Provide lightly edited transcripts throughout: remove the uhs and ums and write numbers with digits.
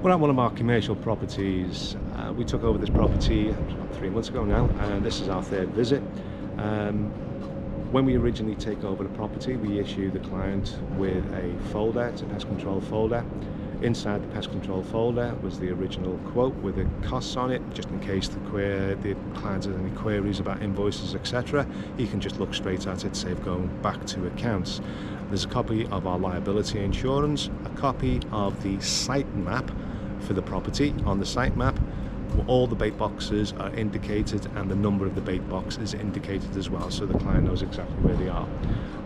We're at one of our commercial properties. We took over this property about 3 months ago now, and this is our third visit. When we originally take over the property, we issue the client with a folder. It's a pest control folder. Inside the pest control folder was the original quote with the costs on it, just in case the client has any queries about invoices, etc. He can just look straight at it, save going back to accounts. There's a copy of our liability insurance, a copy of the sitemap for the property. On the sitemap, all the bait boxes are indicated and the number of the bait box is indicated as well, so the client knows exactly where they are.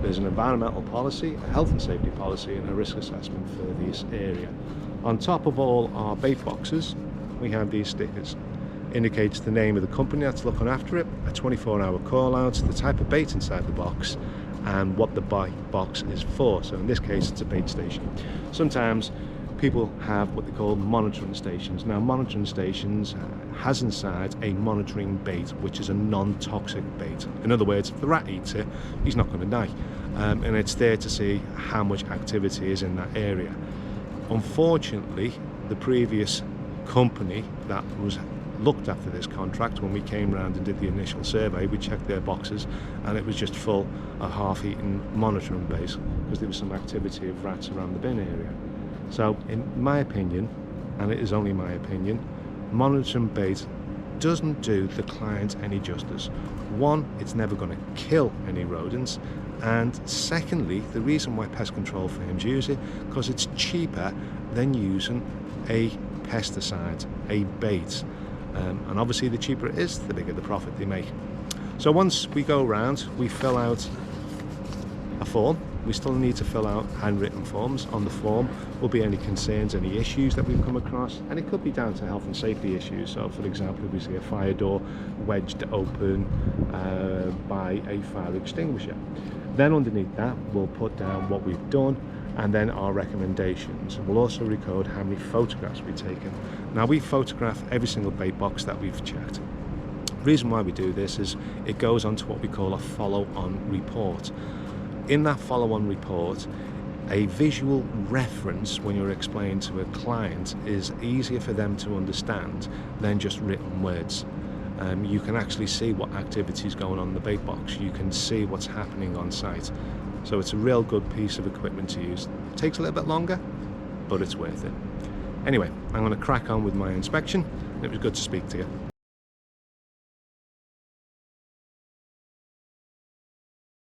There's an environmental policy, a health and safety policy, and a risk assessment for this area. On top of all our bait boxes, we have these stickers. Indicates the name of the company that's looking after it, a 24-hour call out, the type of bait inside the box, and what the bait box is for. So in this case, it's a bait station. Sometimes people have what they call monitoring stations. Now, monitoring stations has inside a monitoring bait, which is a non-toxic bait. In other words, if the rat eats it, he's not going to die. And it's there to see how much activity is in that area. Unfortunately, the previous company that was looked after this contract, when we came around and did the initial survey, we checked their boxes and it was just full of half-eaten monitoring baits because there was some activity of rats around the bin area. So in my opinion, and it is only my opinion, monitoring bait doesn't do the client any justice. One, it's never going to kill any rodents, and secondly, the reason why pest control firms use it, because it's cheaper than using a pesticide, a bait. And obviously the cheaper it is, the bigger the profit they make. So once we go around, we fill out a form. We still need to fill out handwritten forms. On the form will be any concerns, any issues that we've come across, and it could be down to health and safety issues. So for example, if we see a fire door wedged open by a fire extinguisher, then underneath that we'll put down what we've done and then our recommendations. We'll also record how many photographs we've taken. Now, we photograph every single bait box that we've checked. The reason why we do this is it goes on to what we call a follow-on report. In that follow-on report, a visual reference when you're explaining to a client is easier for them to understand than just written words. You can actually see what activity is going on in the bait box. You can see what's happening on site. So it's a real good piece of equipment to use. It takes a little bit longer, but it's worth it. Anyway, I'm going to crack on with my inspection. It was good to speak to you.